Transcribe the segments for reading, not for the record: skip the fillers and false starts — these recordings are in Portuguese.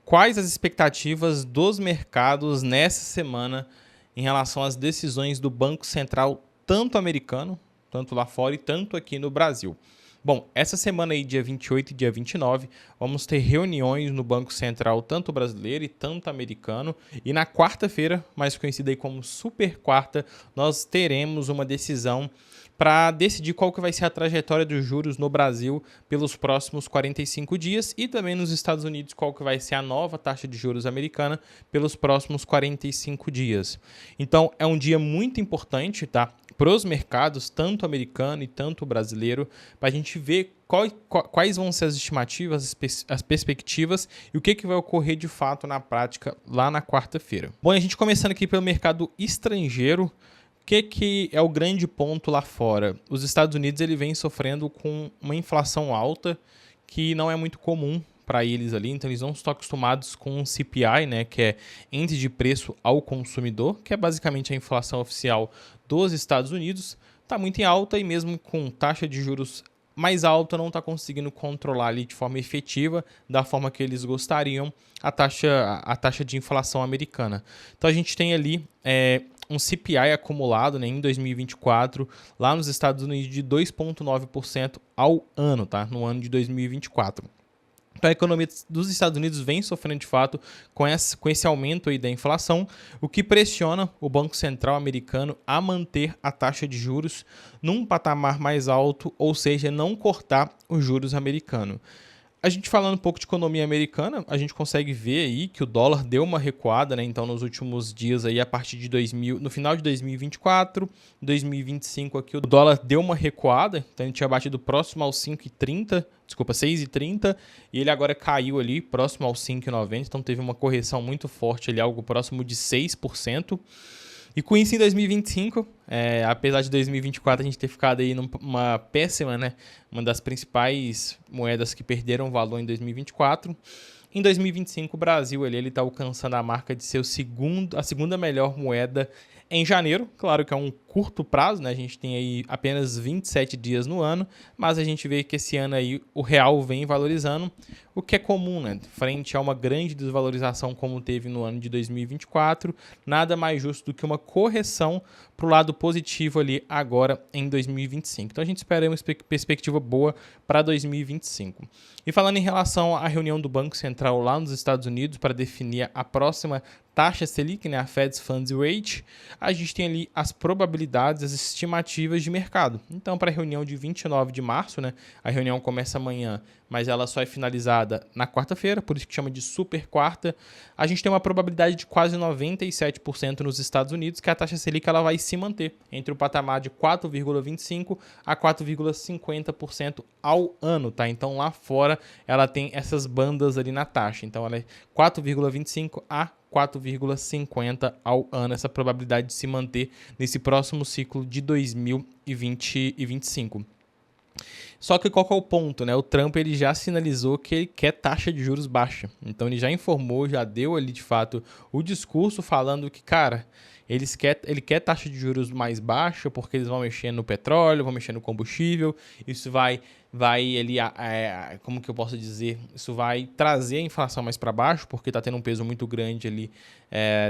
quais as expectativas dos mercados nessa semana em relação às decisões do Banco Central, tanto americano, tanto lá fora e tanto aqui no Brasil. Bom, essa semana aí, dia 28 e dia 29, vamos ter reuniões no Banco Central, tanto brasileiro e tanto americano. E na quarta-feira, mais conhecida aí como super quarta, nós teremos uma decisão para decidir qual que vai ser a trajetória dos juros no Brasil pelos próximos 45 dias e também nos Estados Unidos qual que vai ser a nova taxa de juros americana pelos próximos 45 dias. Então é um dia muito importante, tá? Para os mercados, tanto americano e tanto brasileiro, para a gente ver quais vão ser as estimativas, as perspectivas e o que vai ocorrer de fato na prática lá na quarta-feira. Bom, a gente começando aqui pelo mercado estrangeiro. O que é o grande ponto lá fora? Os Estados Unidos ele vem sofrendo com uma inflação alta que não é muito comum para eles ali, então eles não estão acostumados com um CPI, né, que é índice de preço ao consumidor, que é basicamente a inflação oficial dos Estados Unidos, está muito em alta e mesmo com taxa de juros mais alta não está conseguindo controlar ali de forma efetiva, da forma que eles gostariam, a taxa de inflação americana. Então a gente tem ali um CPI acumulado, né, em 2024, lá nos Estados Unidos de 2,9% ao ano, tá? No ano de 2024. Então a economia dos Estados Unidos vem sofrendo de fato com esse aumento aí da inflação, o que pressiona o Banco Central americano a manter a taxa de juros num patamar mais alto, ou seja, não cortar os juros americanos. A gente falando um pouco de economia americana, a gente consegue ver aí que o dólar deu uma recuada, né? Então, nos últimos dias aí, a partir de no final de 2024, 2025 aqui, o dólar deu uma recuada, então ele tinha batido próximo aos 6,30, e ele agora caiu ali próximo aos 5,90, então teve uma correção muito forte ali, algo próximo de 6%. E com isso, em 2025, apesar de 2024 a gente ter ficado aí numa péssima, né? Uma das principais moedas que perderam valor em 2024. Em 2025, o Brasil ele está alcançando a marca de ser a segunda melhor moeda em janeiro. Claro que é um curto prazo, né? A gente tem aí apenas 27 dias no ano, mas a gente vê que esse ano aí o real vem valorizando, o que é comum, né? Frente a uma grande desvalorização como teve no ano de 2024, nada mais justo do que uma correção para o lado positivo ali agora em 2025. Então a gente espera uma perspectiva boa para 2025. E falando em relação à reunião do Banco Central lá nos Estados Unidos para definir a próxima taxa Selic, né, a Fed Funds Rate, a gente tem ali as probabilidades, as estimativas de mercado. Então, para a reunião de 29 de março, né, a reunião começa amanhã, mas ela só é finalizada na quarta-feira, por isso que chama de super quarta, a gente tem uma probabilidade de quase 97% nos Estados Unidos que a taxa Selic ela vai se manter entre o patamar de 4,25% a 4,50% ao ano, tá? Então, lá fora, ela tem essas bandas ali na taxa. Então, ela é 4,25% a 4,50% ao ano, essa probabilidade de se manter nesse próximo ciclo de 2025. Só que qual que é o ponto, né? O Trump ele já sinalizou que ele quer taxa de juros baixa. Então ele já informou, já deu ali de fato o discurso falando que, cara, ele quer taxa de juros mais baixa porque eles vão mexer no petróleo, vão mexer no combustível, isso vai ele, como que eu posso dizer, isso vai trazer a inflação mais para baixo, porque está tendo um peso muito grande ali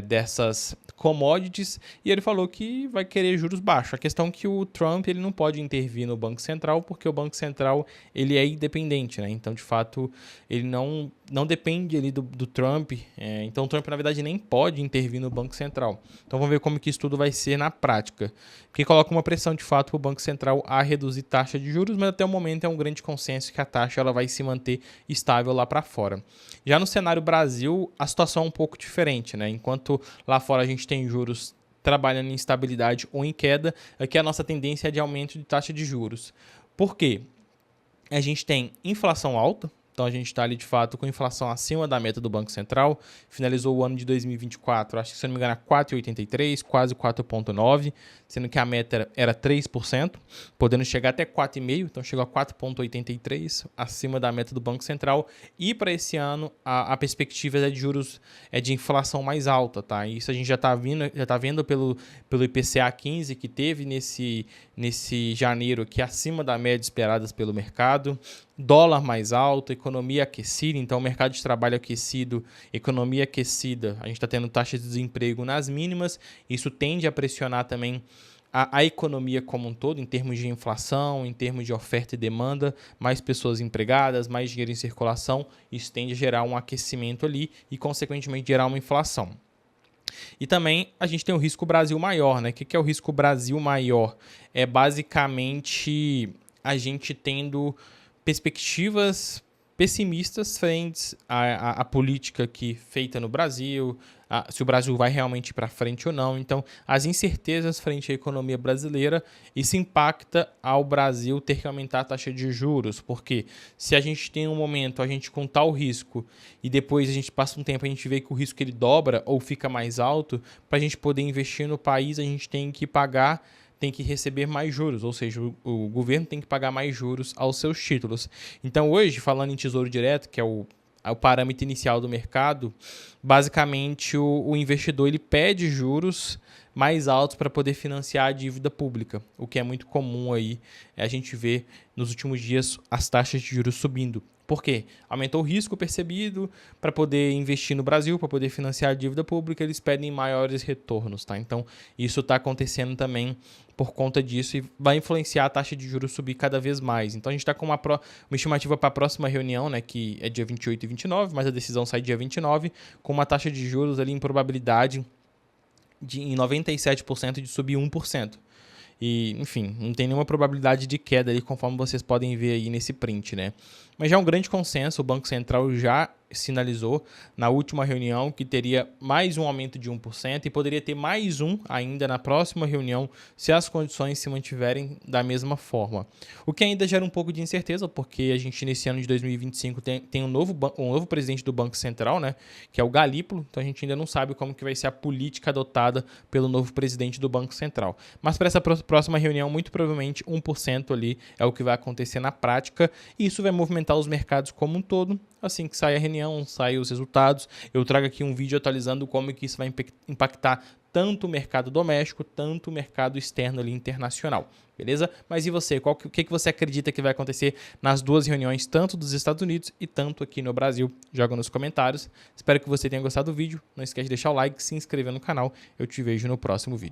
dessas commodities, e ele falou que vai querer juros baixos. A questão é que o Trump ele não pode intervir no Banco Central, porque o Banco Central ele é independente, né? Então, de fato, ele não depende ali do Trump, então o Trump, na verdade, nem pode intervir no Banco Central. Então, vamos ver como que isso tudo vai ser na prática, porque coloca uma pressão, de fato, para o Banco Central a reduzir taxa de juros, mas até o momento é um grande consenso que a taxa ela vai se manter estável lá para fora. Já no cenário Brasil, a situação é um pouco diferente, né? Enquanto lá fora a gente tem juros trabalhando em estabilidade ou em queda, aqui a nossa tendência é de aumento de taxa de juros. Por quê? A gente tem inflação alta, então a gente está ali de fato com inflação acima da meta do Banco Central, finalizou o ano de 2024, acho que se não me engano, 4,83%, quase 4,9%, sendo que a meta era 3%, podendo chegar até 4,5%, então chegou a 4,83%, acima da meta do Banco Central, e para esse ano a perspectiva é de juros, de inflação mais alta, tá? Isso a gente já está vendo pelo IPCA 15 que teve nesse janeiro aqui acima da média esperada pelo mercado. dólar mais alto, economia aquecida, então mercado de trabalho aquecido, economia aquecida, a gente está tendo taxa de desemprego nas mínimas, isso tende a pressionar também a economia como um todo, em termos de inflação, em termos de oferta e demanda, mais pessoas empregadas, mais dinheiro em circulação, isso tende a gerar um aquecimento ali e, consequentemente, gerar uma inflação. E também a gente tem o risco Brasil maior, né? O que é o risco Brasil maior? É basicamente a gente tendo perspectivas pessimistas frente à política feita no Brasil, se o Brasil vai realmente para frente ou não. Então, as incertezas frente à economia brasileira, isso impacta ao Brasil ter que aumentar a taxa de juros, porque se a gente tem um momento, a gente com tal risco, e depois a gente passa um tempo, a gente vê que o risco ele dobra ou fica mais alto, para a gente poder investir no país, a gente tem que pagar, tem que receber mais juros, ou seja, o governo tem que pagar mais juros aos seus títulos. Então hoje, falando em Tesouro Direto, que é o parâmetro inicial do mercado, basicamente o investidor ele pede juros mais altos para poder financiar a dívida pública, o que é muito comum aí, a gente vê nos últimos dias as taxas de juros subindo. Por quê? Aumentou o risco percebido para poder investir no Brasil, para poder financiar a dívida pública, eles pedem maiores retornos, tá? Então, isso está acontecendo também por conta disso e vai influenciar a taxa de juros subir cada vez mais. Então, a gente está com uma estimativa para a próxima reunião, né, que é dia 28 e 29, mas a decisão sai dia 29, com uma taxa de juros ali em probabilidade em 97% de subir 1%. E, enfim, não tem nenhuma probabilidade de queda ali, conforme vocês podem ver aí nesse print, né? Mas já é um grande consenso, o Banco Central já sinalizou na última reunião que teria mais um aumento de 1% e poderia ter mais um ainda na próxima reunião se as condições se mantiverem da mesma forma. O que ainda gera um pouco de incerteza, porque a gente nesse ano de 2025 tem um novo presidente do Banco Central, né, que é o Galípolo, então a gente ainda não sabe como que vai ser a política adotada pelo novo presidente do Banco Central. Mas para essa próxima reunião, muito provavelmente 1% ali é o que vai acontecer na prática e isso vai movimentar os mercados como um todo. Assim que sai a reunião, saem os resultados, eu trago aqui um vídeo atualizando como que isso vai impactar tanto o mercado doméstico, tanto o mercado externo ali internacional, beleza? Mas e você? O que você acredita que vai acontecer nas duas reuniões, tanto dos Estados Unidos e tanto aqui no Brasil? Joga nos comentários. Espero que você tenha gostado do vídeo. Não esquece de deixar o like, se inscrever no canal. Eu te vejo no próximo vídeo.